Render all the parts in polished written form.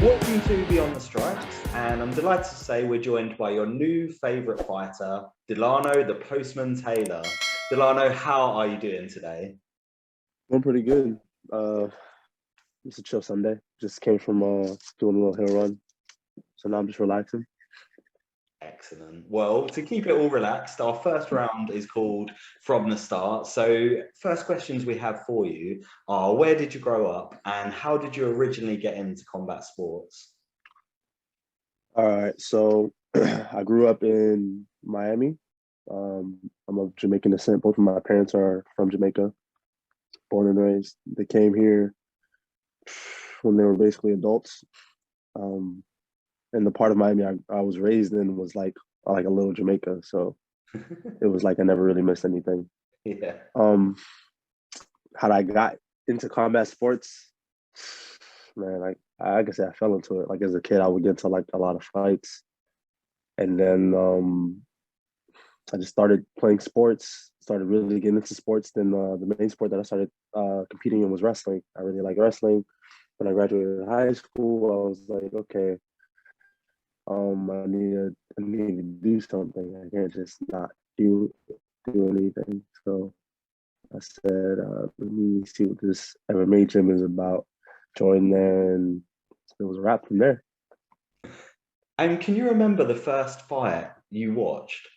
Welcome to Beyond the Stripes, and I'm delighted to say we're joined by your new favourite fighter, Dilano, the Postman Taylor. Dilano, how are you doing today? I'm pretty good. It's a chill Sunday. Just came from doing a little hill run, so now I'm just relaxing. Excellent. Well, to keep it all relaxed, our first round is called From the Start. So, first questions we have for you are where did you grow up and how did you originally get into combat sports? All right, so I grew up in Miami. I'm of Jamaican descent. Both of my parents are from Jamaica, born and raised. They came here when they were basically adults. Um, and the part of Miami I was raised in was like a little Jamaica, so it was like I never really missed anything. Yeah. Um, how I got into combat sports, man, like I said, I fell into it. Like as a kid, I would get into like a lot of fights, and then I just started playing sports. Started really getting into sports. Then the main sport that I started competing in was wrestling. I really like wrestling. When I graduated high school, I was like, okay, I need to do something. I can't just not do anything. So I said, let me see what this MMA gym is about. Joined there, and it was a wrap from there. And can you remember the first fight you watched?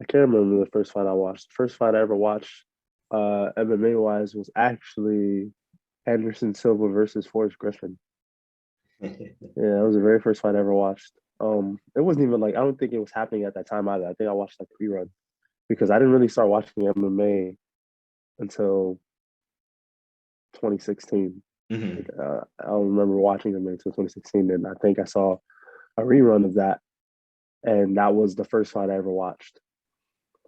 I can't remember the first fight I watched. The first fight I ever watched, MMA wise, was actually Anderson Silva versus Forrest Griffin. Yeah, that was the very first fight I ever watched. It wasn't even like I don't think it was happening at that time either. I think I watched like rerun because I didn't really start watching MMA until 2016. Like, Mhm. I don't remember watching them until 2016, and I think I saw a rerun of that, and that was the first fight I ever watched.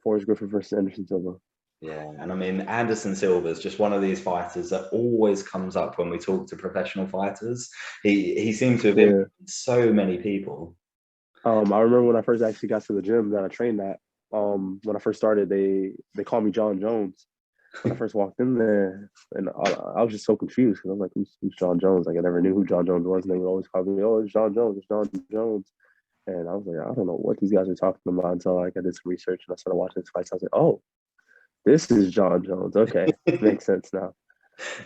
Forrest Griffin versus Anderson Silva. Yeah, and I mean Anderson Silva is just one of these fighters that always comes up when we talk to professional fighters. He seems to have Yeah. influenced so many people. I remember when I first actually got to the gym that I trained at. When I first started, they called me John Jones. When I first walked in there, and I was just so confused because I was like, who's John Jones? Like I never knew who John Jones was, and they would always call me, "Oh, it's John Jones, it's John Jones." And I was like, I don't know what these guys are talking about until like I did some research and I started watching this fight. So I was like, oh, this is John Jones. Okay, makes sense now.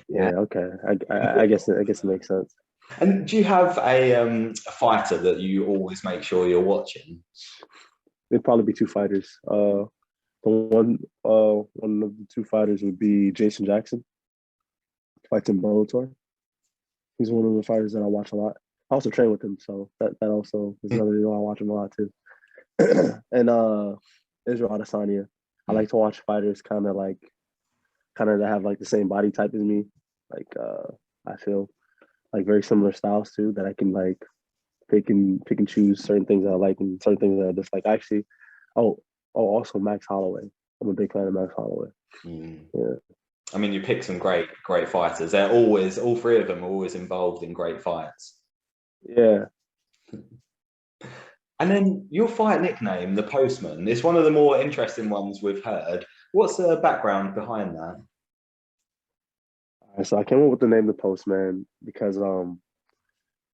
Yeah. Yeah, okay. I guess it makes sense. And do you have a fighter that you always make sure you're watching? It'd probably be two fighters. The one of the two fighters would be Jason Jackson, fights in Bellator. He's one of the fighters that I watch a lot. I also train with him, so that also is another reason why I watch him a lot too. And Israel Adesanya. I like to watch fighters kind of that have like the same body type as me. Like I feel like very similar styles too that I can like pick and choose certain things that I like and certain things that I dislike. Actually, oh also Max Holloway. I'm a big fan of Max Holloway. Mm. Yeah. I mean, you pick some great fighters. They're always, all three of them are always involved in great fights. Yeah. And then your fight nickname, the Postman, is one of the more interesting ones we've heard. What's the background behind that? So I came up with the name the Postman because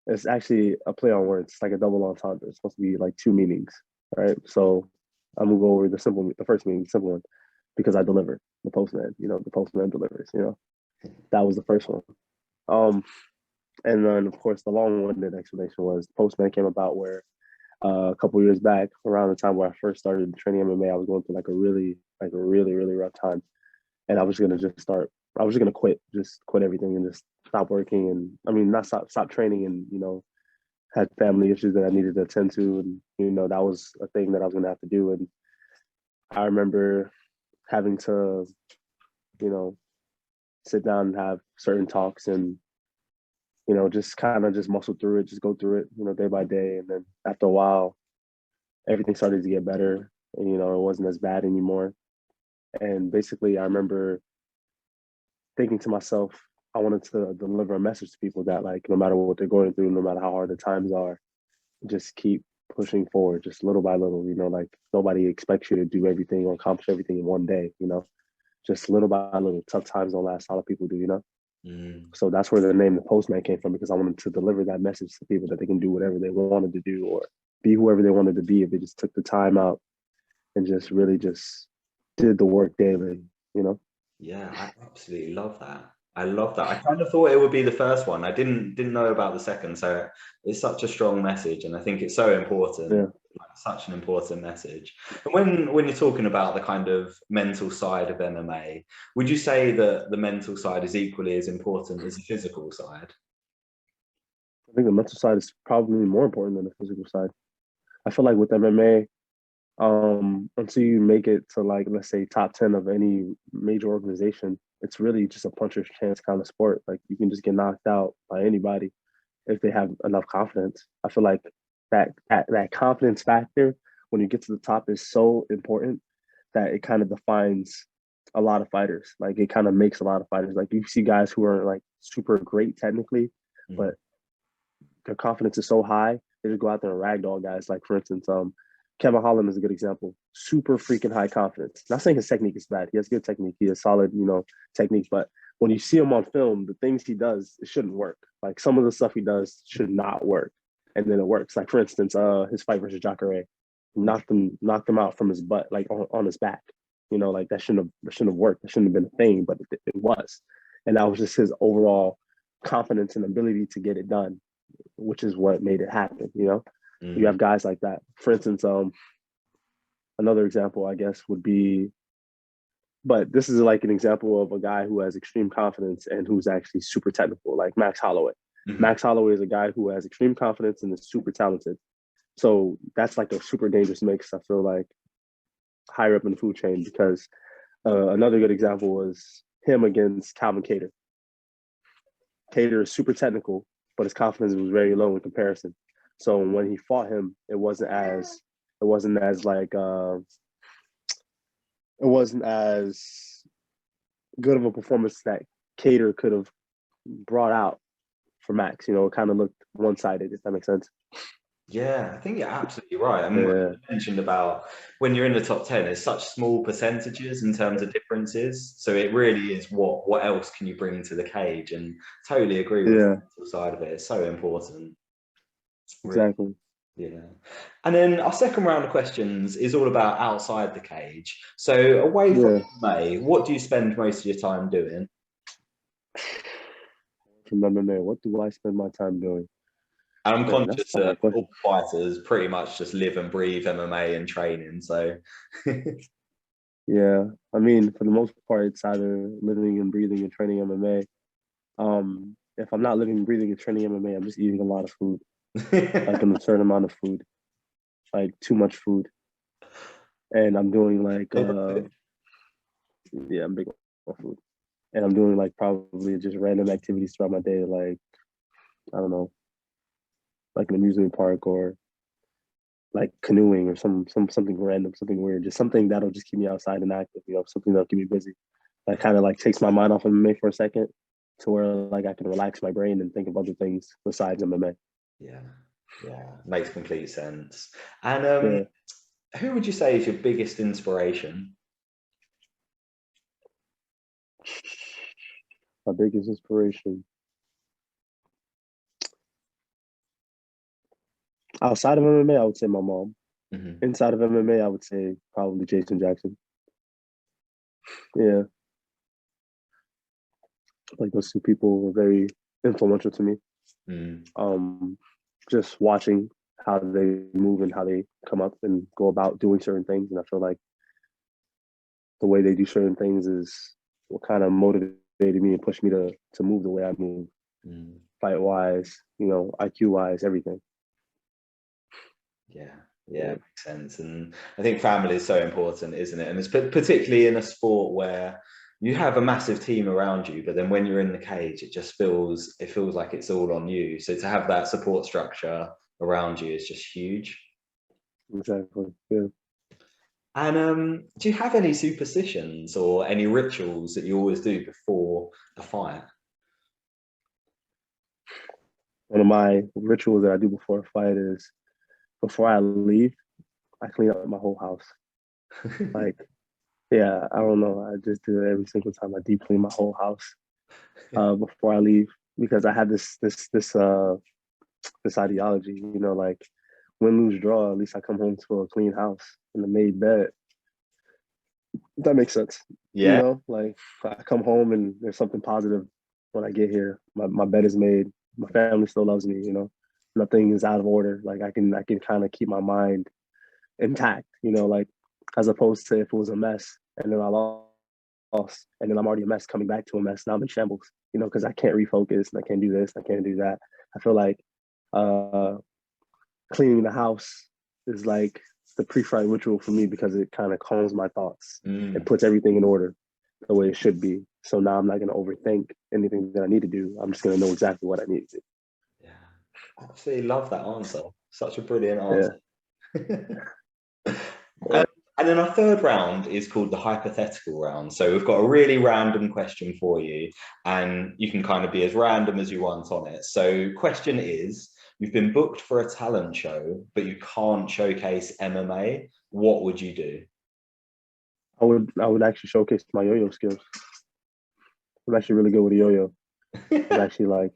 it's actually a play on words. It's like a double entendre. It's supposed to be like two meanings. Right. So I'm gonna go over the first meaning, the simple one, because I deliver the postman. The postman delivers. That was the first one. Um, and then of course the long-winded explanation was postman came about where a couple years back, around the time where I first started training MMA, I was going through like a really rough time, and I was gonna just start. I was just gonna quit, just quit everything, and just stop working, and I mean not stop training, and had family issues that I needed to attend to, and that was a thing that I was gonna have to do. And I remember having to, you know, sit down and have certain talks, and just kind of just muscle through it, just go through it, day by day. And then after a while, everything started to get better, and it wasn't as bad anymore. And basically, I remember thinking to myself, I wanted to deliver a message to people that like no matter what they're going through, no matter how hard the times are, just keep pushing forward, just little by little. Like nobody expects you to do everything or accomplish everything in one day. Just little by little. Tough times don't last. A lot of people do. Mm. So that's where the name the Postman came from, because I wanted to deliver that message to people that they can do whatever they wanted to do or be whoever they wanted to be if they just took the time out and just really just did the work daily, you know? Yeah, I absolutely love that. I love that. I kind of thought it would be the first one. I didn't know about the second, so it's such a strong message, and I think it's so important, Yeah. like, such an important message. And when you're talking about the kind of mental side of MMA, would you say that the mental side is equally as important as the physical side? I think the mental side is probably more important than the physical side. I feel like with MMA, until you make it to like let's say top 10 of any major organization, it's really just a puncher's chance kind of sport. Like you can just get knocked out by anybody if they have enough confidence. I feel like that confidence factor when you get to the top is so important that it kind of defines a lot of fighters. Like it kind of makes a lot of fighters. Like you see guys who are like super great technically, Mm. but their confidence is so high, they just go out there and ragdoll guys. Like for instance, Kevin Holland is a good example. Super freaking high confidence. Not saying his technique is bad. He has good technique. He has solid, technique. But when you see him on film, the things he does, it shouldn't work. Like some of the stuff he does should not work, and then it works. Like for instance, his fight versus Jacare, knocked him out from his butt, like on his back. Like that shouldn't have worked. That shouldn't have been a thing, but it was, and that was just his overall confidence and ability to get it done, which is what made it happen. You Mm. have guys like that. For instance, another example, I guess, would be, but this is like an example of a guy who has extreme confidence and who's actually super technical, like Max Holloway. Mhm. Max Holloway is a guy who has extreme confidence and is super talented. So that's like a super dangerous mix, I feel like, higher up in the food chain, because another good example was him against Calvin Cater. Cater is super technical, but his confidence was very low in comparison. So when he fought him, it wasn't as like it wasn't as good of a performance that Cater could have brought out for Max. It kind of looked one sided, if that makes sense. Yeah, I think you're absolutely right. I mean, what Yeah, you mentioned about when you're in the top 10, it's such small percentages in terms of differences. So it really is what else can you bring to the cage? And totally agree with the yeah, mental side of it. It's so important. Really, exactly. yeah. And then our second round of questions is all about outside the cage. So away from Yeah. May, what do you spend most of your time doing? Remember, man, what do I spend my time doing? And I'm Man, that's conscious a that hard all question. fighters pretty much just live and breathe MMA and training. So Yeah, I mean, for the most part, it's either living and breathing and training MMA. If I'm not living and breathing and training MMA, I'm just eating a lot of food, like an absurd amount of food, like too much food. And I'm doing like, yeah, I'm big on food. And I'm doing like probably just random activities throughout my day, like, I don't know, like an amusement park or like canoeing or something random, something weird, just something that'll just keep me outside and active, something that'll keep me busy. That kind of like takes my mind off of MMA for a second to where like I can relax my brain and think of other things besides MMA. Yeah, yeah, makes complete sense. And Yeah. who would you say is your biggest inspiration? My biggest inspiration outside of MMA, I would say my mom. Mhm. Inside of MMA, I would say probably Jason Jackson. Yeah, like those two people were very influential to me. Mm. Um, just watching how they move and how they come up and go about doing certain things, and I feel like the way they do certain things is what kind of motivated me and pushed me to move the way I move, Mm. fight wise, IQ wise, everything. Yeah, yeah, Yeah, makes sense. And I think family is so important, isn't it? And it's particularly in a sport where you have a massive team around you, but then when you're in the cage, it feels like it's all on you. So to have that support structure around you is just huge. exactly. Yeah. And do you have any superstitions or any rituals that you always do before a fight? One of my rituals that I do before a fight is before I leave, I clean up my whole house. Like, yeah, I don't know. I just do it every single time. I deep clean my whole house. before I leave, because I have this ideology, like win, lose, draw. At least I come home to a clean house and a made bed. If that makes sense. Yeah. Like I come home and there's something positive when I get here. My bed is made. My family still loves me. Nothing is out of order. Like I can kind of keep my mind intact. Like as opposed to if it was a mess and then I lost and then I'm already a mess coming back to a mess. Now I'm in shambles. Because I can't refocus and I can't do this. And I can't do that. I feel like uh, cleaning the house is like the pre-fight ritual for me because it kind of calms my thoughts. It Mm. puts everything in order the way it should be. So now I'm not going to overthink anything that I need to do. I'm just going to know exactly what I need to do. Yeah, absolutely love that answer. Such a brilliant Yeah. answer. Yeah. And then our third round is called the hypothetical round. So we've got a really random question for you, and you can kind of be as random as you want on it. So question is, you've been booked for a talent show, but you can't showcase MMA. What would you do? I would actually showcase my yo-yo skills. I'm actually really good with a yo-yo. It's actually like,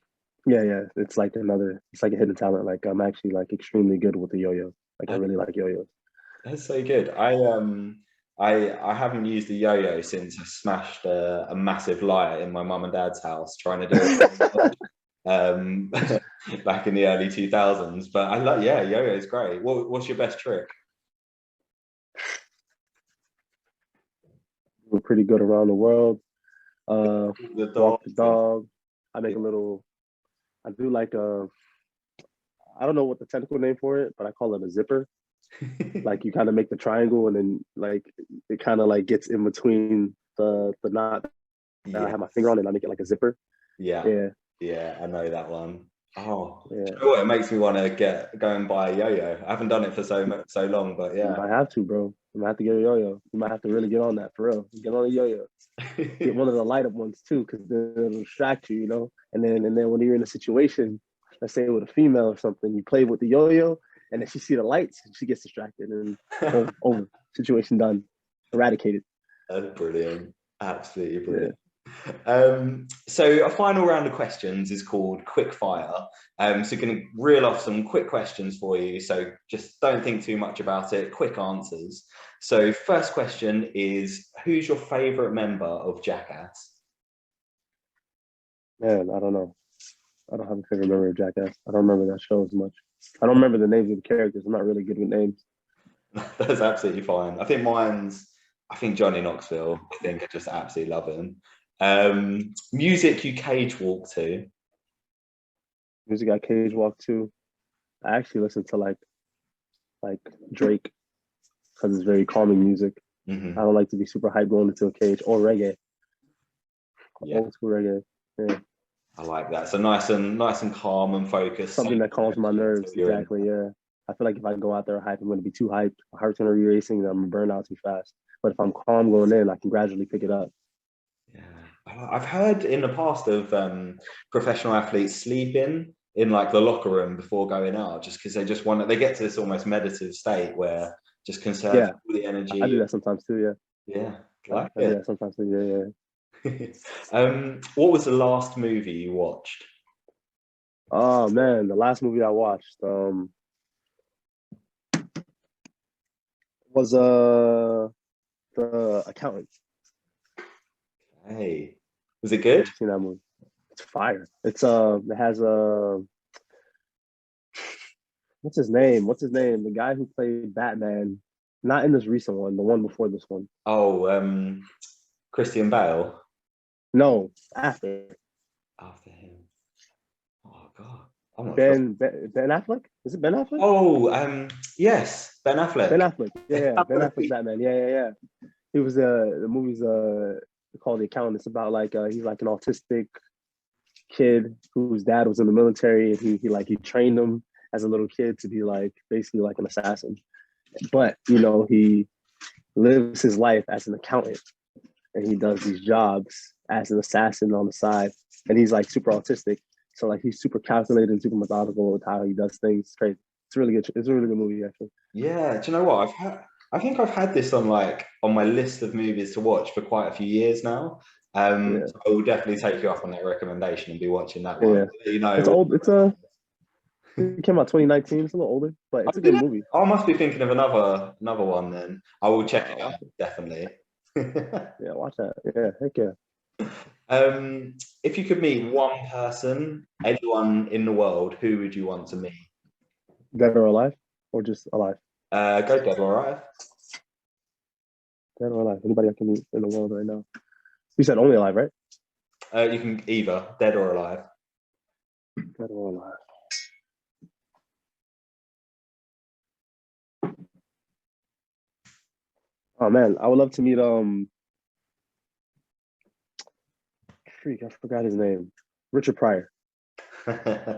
yeah. It's like a hidden talent. Like I'm actually like extremely good with the yo-yo. Like I really like yo-yos. That's so good. I haven't used a yo-yo since I smashed a massive light in my mum and dad's house trying to do it back in the early 2000s. But I love, yeah, yo-yo is great. What's your best trick? We're pretty good around the world. The Walk dog. the dog. I make a little. I do like a. I don't know what the technical name for it, but I call it a zipper. Like you kind of make the triangle, and then like it kind of like gets in between the knot that I Yeah, have my finger on, and I make it like a zipper. yeah, Yeah, yeah. I know that one. Oh, do yeah. you know what? It makes me want to go and buy a yo-yo. I haven't done it for so long, but You yeah. might have to, bro. You might have to get a yo-yo. You might have to really get on that for real. Get on a yo-yo. Get one of the light up ones too, because then it'll distract you. And then when you're in a situation, let's say with a female or something, you play with the yo-yo, and then she see the lights, and she gets distracted, and boom, over. Situation done, eradicated. That's brilliant. Absolutely Yeah. brilliant. So a final round of questions is called quick fire. So going to reel off some quick questions for you. So just don't think too much about it. Quick answers. So first question is, who's your favorite member of Jackass? Man, I don't know. I don't have a favorite memory of Jackass. I don't remember that show as much. I don't remember the names of the characters. I'm not really good with names. That's absolutely fine. I think Johnny Knoxville. I think I just absolutely love him. Music you cage walk to. Music I cage walk to. I actually listen to like Drake because it's very calming music. I Mm-hmm. don't like to be super hype going into a cage or reggae. Yeah, Old school reggae. Yeah. I like that. So nice and calm and focused. Something Same that calms my energy nerves. until you're in. Exactly. Yeah. I feel like if I go out there hype, I'm going to be too hyped. My heart's going to be racing and I'm going to burn out too fast. But if I'm calm going in, I can gradually pick it up. Yeah, I've heard in the past of professional athletes sleeping in like the locker room before going out, just because they just want they get to this almost meditative state where just conserve Yeah. all the I do energy. that sometimes too. Yeah. Yeah, I, like I do it. that sometimes too. Yeah. Yeah. What was the last movie you watched? Oh man, the last movie I watched was the Accountant. Hey, was it Have good? you seen that movie? It's fire. It has what's his name? What's his name? The guy who played Batman, not in this recent one, the one before this one. Oh, Christian Bale. No, after After him. Oh God, I'm not sure. Ben Affleck. Is it Ben Affleck? Oh, yes, Ben Ben Affleck. Affleck. Yeah. Ben Affleck's Batman. Yeah. He was the movie's called The Accountant. It's about like he's like an autistic kid whose dad was in the military and he trained him as a little kid to be like basically like an assassin. But he lives his life as an accountant and he does these jobs as an assassin on the side. And he's like super autistic. So like he's super calculated and super methodical with how he does things. It's crazy. It's really good. It's a really good movie actually. Yeah, do you know what? I think I've had this on like on my list of movies to watch for quite a few years now. Yeah. So I will definitely take you up on that recommendation and be watching that Yeah. one. You know, It's old. It came out 2019. It's a little older, but it's a good movie. I must be thinking of another one then. I will check it out, Watch it. definitely. Yeah, watch that. Yeah, heck yeah. If you could meet one person, anyone in the world, who would you want to meet? Dead or alive, or just alive? Go dead or alive. Dead or alive? Anybody I can meet in the world right now? You said only alive, right? You can either dead or alive. Dead or alive. Oh man, I would love to meet freak, I forgot his name. Richard Pryor. Yeah.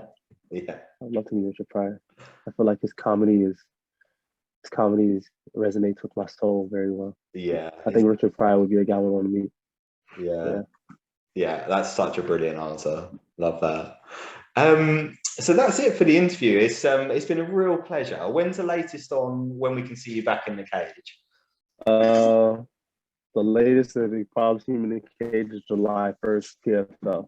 I'd love to meet Richard Pryor. I feel like his comedy resonates with my soul very well. Yeah. I think Richard Pryor would be a guy I would want to meet. Yeah. Yeah, that's such a brilliant answer. Love that. So that's it for the interview. It's been a real pleasure. When's the latest on when we can see you back in the cage? The latest that we probably see him in the cage is July 1st, PFL.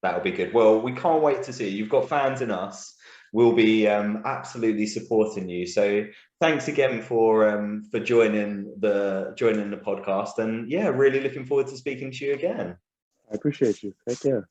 That'll be good. Well, we can't wait to see you. You've got fans in us. We'll be absolutely supporting you. So thanks again for joining the podcast. And yeah, really looking forward to speaking to you again. I appreciate you. Take care.